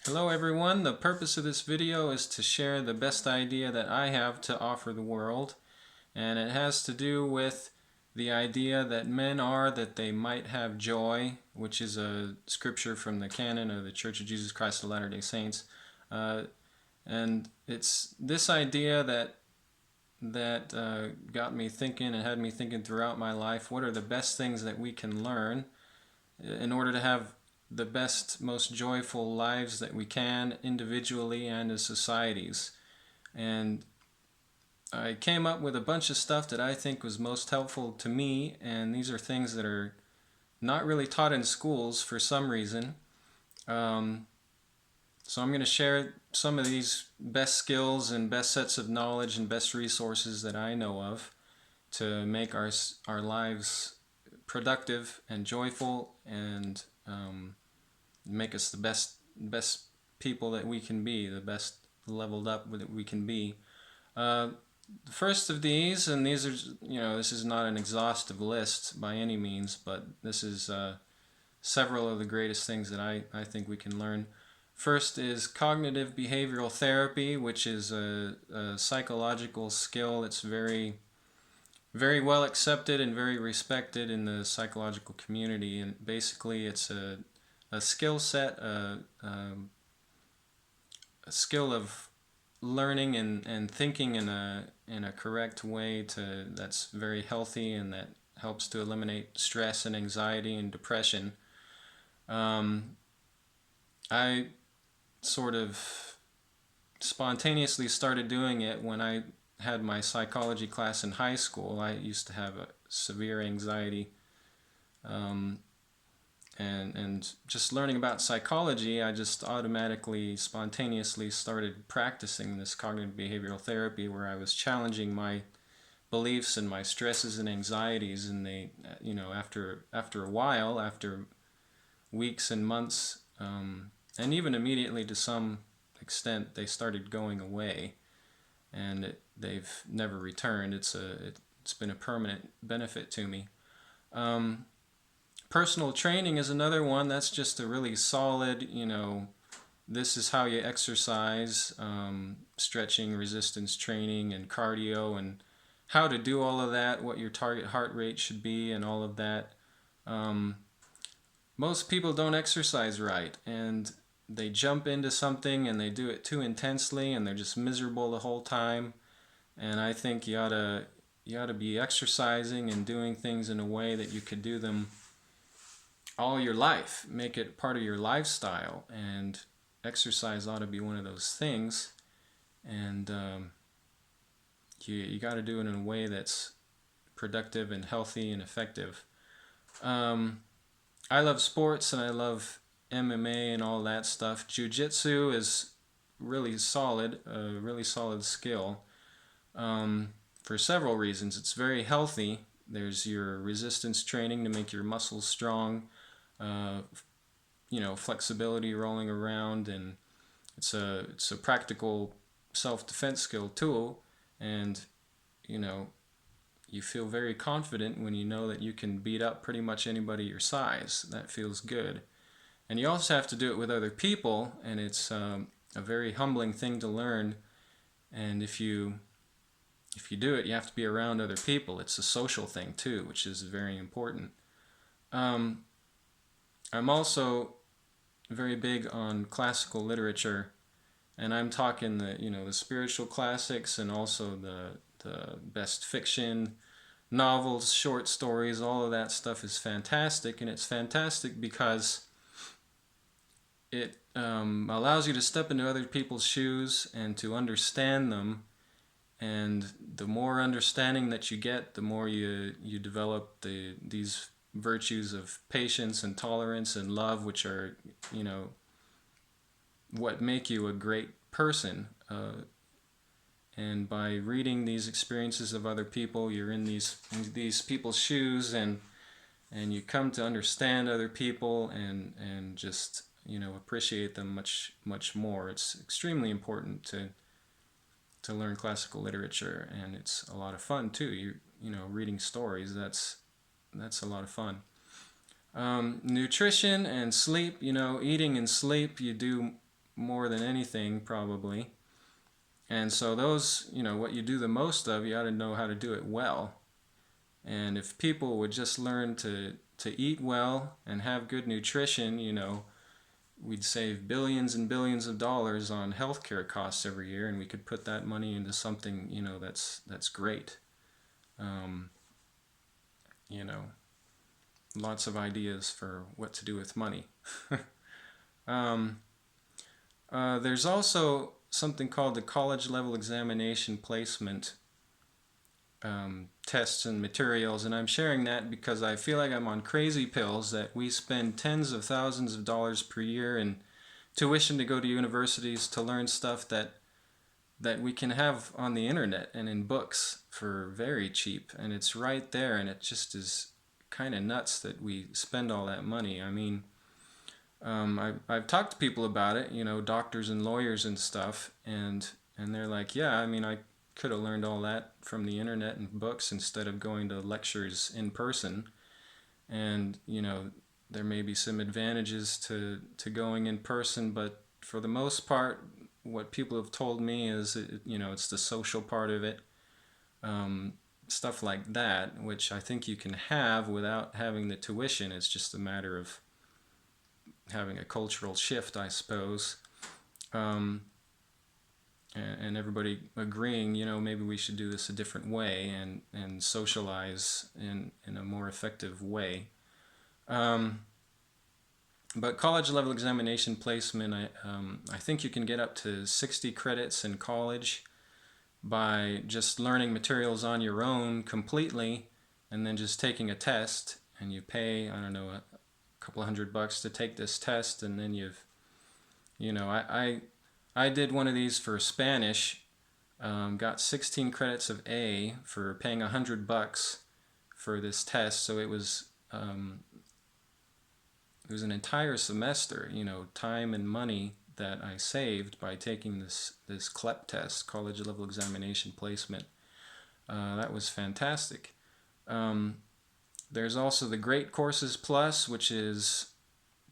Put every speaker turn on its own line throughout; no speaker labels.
Hello everyone, the purpose of this video is to share the best idea that I have to offer the world, and it has to do with the idea that men are that they might have joy, which is a scripture from the canon of the Church of Jesus Christ of Latter-day Saints. Uh, and it's this idea that got me thinking and had me thinking throughout my life. What are the best things that we can learn in order to have the best, most joyful lives that we can individually and as societies? And I came up with a bunch of stuff that I think was most helpful to me, and these are things that are not really taught in schools for some reason. Um, so I'm going to share some of these best skills and best sets of knowledge and best resources that I know of to make our lives productive and joyful and make us the best people that we can be, the best leveled up that we can be. Uh, the first of these, and these are, this is not an exhaustive list by any means, but this is several of the greatest things that I think we can learn. First is cognitive behavioral therapy, which is a psychological skill that's very well accepted and very respected in the psychological community. And basically, it's a skill set, a skill of learning and thinking in a correct way that's very healthy and that helps to eliminate stress and anxiety and depression. Um, I sort of spontaneously started doing it when I had my psychology class in high school. I used to have a severe anxiety, um, and just learning about psychology, I just automatically, spontaneously started practicing this cognitive behavioral therapy where I was challenging my beliefs and my stresses and anxieties, and they, after a while, after weeks and months, and even immediately to some extent, they started going away, and they've never returned. It's been a permanent benefit to me. Um, Personal training is another one. That's just a really solid, this is how you exercise, stretching, resistance training, and cardio, and how to do all of that, what your target heart rate should be, and all of that. Um, Most people don't exercise right, and they jump into something and they do it too intensely, and they're just miserable the whole time. And I think you ought to be exercising and doing things in a way that you could do them all your life. Make it part of your lifestyle, and exercise ought to be one of those things. And you got to do it in a way that's productive and healthy and effective. Um, I love sports and I love MMA and all that stuff. Jiu-jitsu is really solid, a really solid skill, for several reasons. It's very healthy. There's your resistance training to make your muscles strong, uh, flexibility rolling around, and it's a practical self-defense skill tool, and you know you feel very confident when you know that you can beat up pretty much anybody your size. That feels good. And you also have to do it with other people, and it's a very humbling thing to learn. And if you do it, you have to be around other people. It's a social thing too, which is very important. Um, I'm also very big on classical literature, and I'm talking the spiritual classics and also the best fiction, novels, short stories. All of that stuff is fantastic, and it's fantastic because it allows you to step into other people's shoes and to understand them. And the more understanding that you get, the more you develop these virtues of patience and tolerance and love, which are you know what make you a great person. And by reading these experiences of other people, you're in these people's shoes, and you come to understand other people and just appreciate them much more. It's extremely important to learn classical literature, and it's a lot of fun too. Reading stories, that's a lot of fun. Nutrition and sleep, eating and sleep, you do more than anything, probably. And so those, what you do the most of, you ought to know how to do it well. And if people would just learn to eat well and have good nutrition, we'd save billions and billions of dollars on healthcare costs every year, and we could put that money into something, that's great. Um, you know, Lots of ideas for what to do with money. um, there's also something called the college level examination placement tests and materials, and I'm sharing that because I feel like I'm on crazy pills that we spend tens of thousands of dollars per year in tuition to go to universities to learn stuff that we can have on the internet and in books for very cheap, and it's right there, and it just is kind of nuts that we spend all that money. I mean, I've talked to people about it, doctors and lawyers and stuff, and they're like, yeah, I mean, I could have learned all that from the internet and books instead of going to lectures in person. And there may be some advantages to going in person, but for the most part, what people have told me is, it's the social part of it, stuff like that, which I think you can have without having the tuition. It's just a matter of having a cultural shift, I suppose, and everybody agreeing, maybe we should do this a different way and socialize in a more effective way. But college level examination placement, I think you can get up to 60 credits in college by just learning materials on your own completely and then just taking a test, and you pay, I don't know, a couple $100 to take this test, and then I did one of these for Spanish, got 16 credits of A for paying $100 for this test, so it was an entire semester, time and money that I saved by taking this CLEP test, college level examination placement. That was fantastic. There's also the Great Courses Plus, which is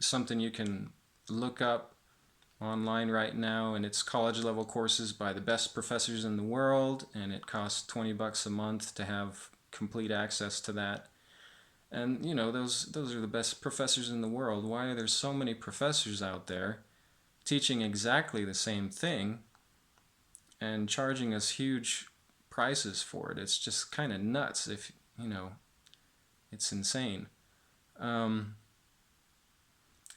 something you can look up online right now, and it's college level courses by the best professors in the world, and it costs $20 a month to have complete access to that. And those are the best professors in the world. Why are there so many professors out there teaching exactly the same thing and charging us huge prices for it? It's just kind of nuts. If it's insane.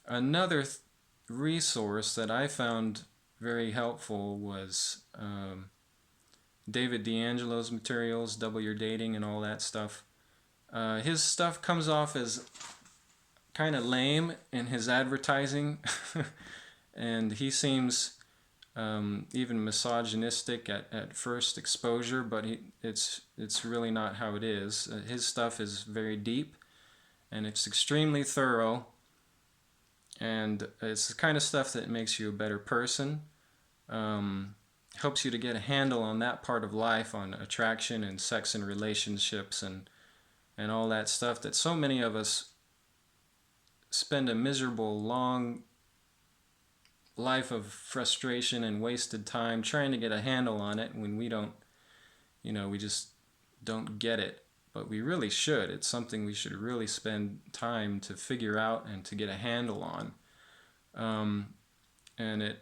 Another resource that I found very helpful was David D'Angelo's materials, Double Your Dating, and all that stuff. His stuff comes off as kind of lame in his advertising, and he seems even misogynistic at first exposure, but it's really not how it is. His stuff is very deep, and it's extremely thorough, and it's the kind of stuff that makes you a better person, helps you to get a handle on that part of life, on attraction and sex and relationships and all that stuff that so many of us spend a miserable, long life of frustration and wasted time trying to get a handle on it when we don't, we just don't get it. But we really should. It's something we should really spend time to figure out and to get a handle on. And it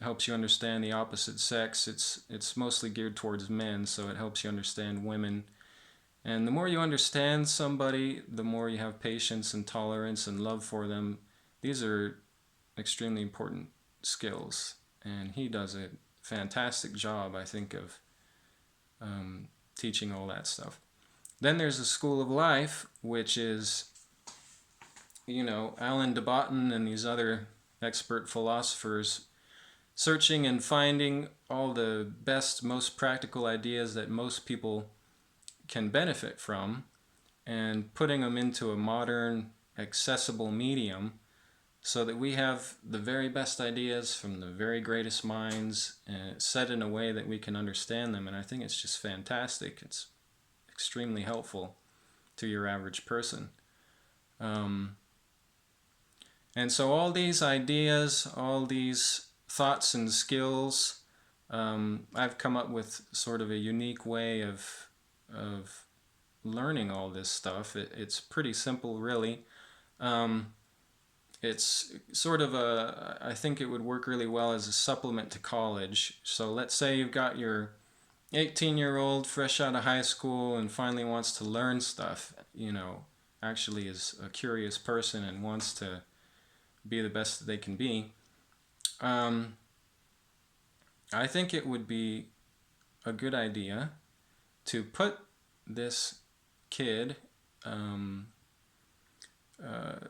helps you understand the opposite sex. It's mostly geared towards men, so it helps you understand women. And the more you understand somebody, the more you have patience and tolerance and love for them. These are extremely important skills, and he does a fantastic job, I think, of teaching all that stuff. Then there's the School of Life, which is, Alan de Botton and these other expert philosophers searching and finding all the best, most practical ideas that most people can benefit from and putting them into a modern, accessible medium so that we have the very best ideas from the very greatest minds said in a way that we can understand them. And I think it's just fantastic. It's extremely helpful to your average person. And so all these ideas, all these thoughts and skills. I've come up with sort of a unique way of learning all this stuff. It's pretty simple, really. Um, it's sort of I think it would work really well as a supplement to college. So let's say you've got your 18-year-old fresh out of high school and finally wants to learn stuff, actually is a curious person and wants to be the best that they can be. Um, I think it would be a good idea to put this kid um, uh,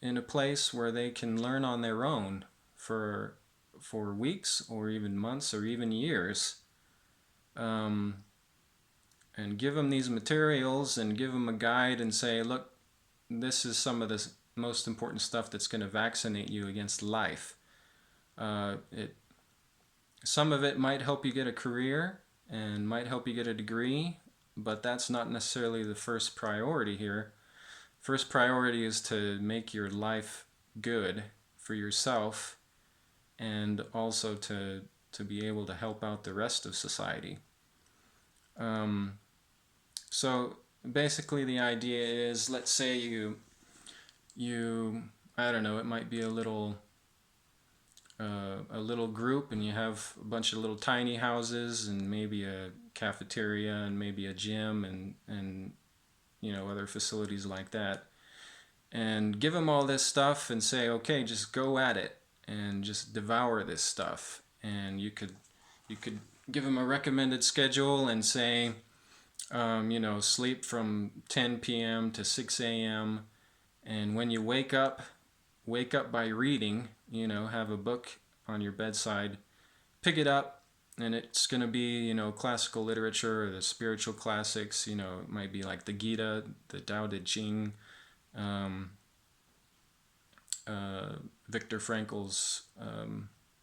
in a place where they can learn on their own for weeks or even months or even years, um, and give them these materials and give them a guide and say, look, this is some of the most important stuff that's going to vaccinate you against life. It Some of it might help you get a career and might help you get a degree, but that's not necessarily the first priority here. First priority is to make your life good for yourself and also to be able to help out the rest of society. Um, so basically the idea is, let's say you I don't know, it might be a little group, and you have a bunch of little tiny houses and maybe a cafeteria and maybe a gym and other facilities like that, and give them all this stuff and say, okay, just go at it and just devour this stuff. And you could give them a recommended schedule and say, sleep from 10 p.m. to 6 a.m. And when you wake up by reading, have a book on your bedside, pick it up, and it's going to be, classical literature or the spiritual classics. It might be like the Gita, the Tao Te Ching, um, Viktor Frankl's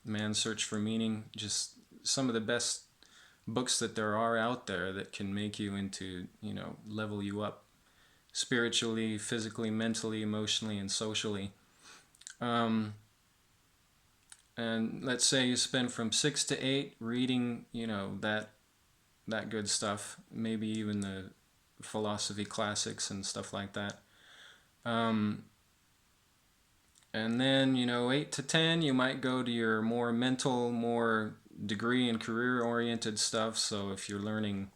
Man's Search for Meaning, just some of the best books that there are out there that can make you into, level you up spiritually, physically, mentally, emotionally, and socially. Um, and let's say you spend from 6 to 8 reading, that good stuff, maybe even the philosophy classics and stuff like that. Um, and then, 8 to 10, you might go to your more mental, more degree and career oriented stuff. So if you're learning,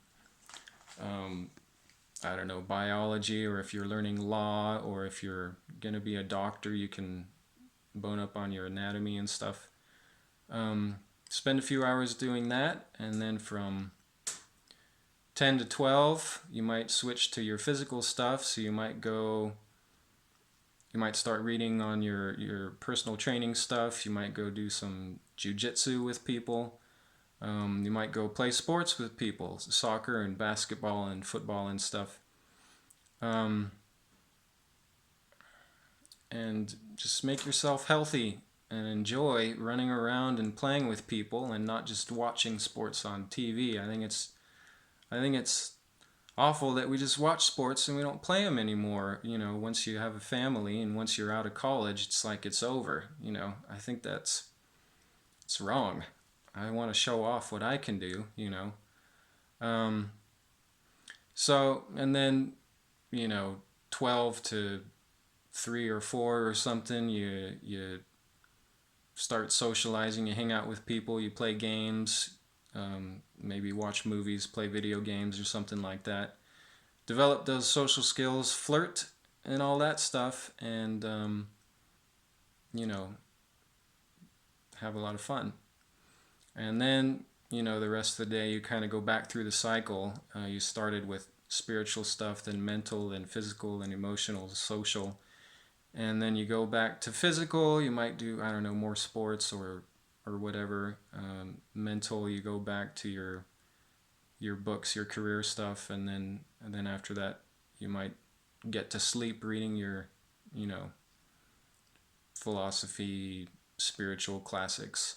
I don't know, biology, or if you're learning law, or if you're going to be a doctor, you can bone up on your anatomy and stuff. Spend a few hours doing that, and then from 10 to 12, you might switch to your physical stuff. So you might start reading on your personal training stuff. You might go do some jiu-jitsu with people. You might go play sports with people, soccer and basketball and football and stuff. And just make yourself healthy and enjoy running around and playing with people and not just watching sports on TV. I think it's awful that we just watch sports and we don't play them anymore. Once you have a family and once you're out of college, it's like it's over. I think it's wrong. I want to show off what I can do. Um, so, and then 12 to 3 or 4 or something, you start socializing, you hang out with people, you play games, maybe watch movies, play video games or something like that. Develop those social skills, flirt and all that stuff, and have a lot of fun. And then the rest of the day you kind of go back through the cycle. You started with spiritual stuff, then mental, then physical, then emotional, social. And then you go back to physical, you might do, I don't know, more sports or whatever. Mental, you go back to your books, your career stuff, and then after that you might get to sleep reading your, philosophy, spiritual classics.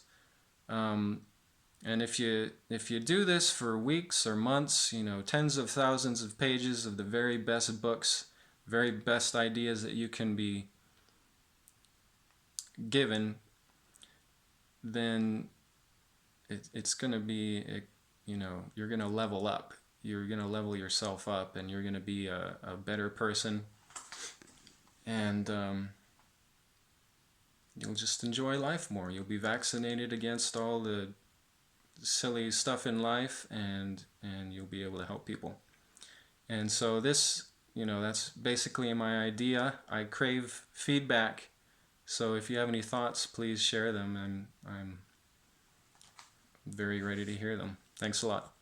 And if you do this for weeks or months, tens of thousands of pages of the very best books, very best ideas that you can be given, then it's going to be, you're going to level up. You're going to level yourself up, and you're going to be a better person. And you'll just enjoy life more. You'll be vaccinated against all the silly stuff in life, and you'll be able to help people. And so this, that's basically my idea. I crave feedback. So if you have any thoughts, please share them. I'm very ready to hear them. Thanks a lot.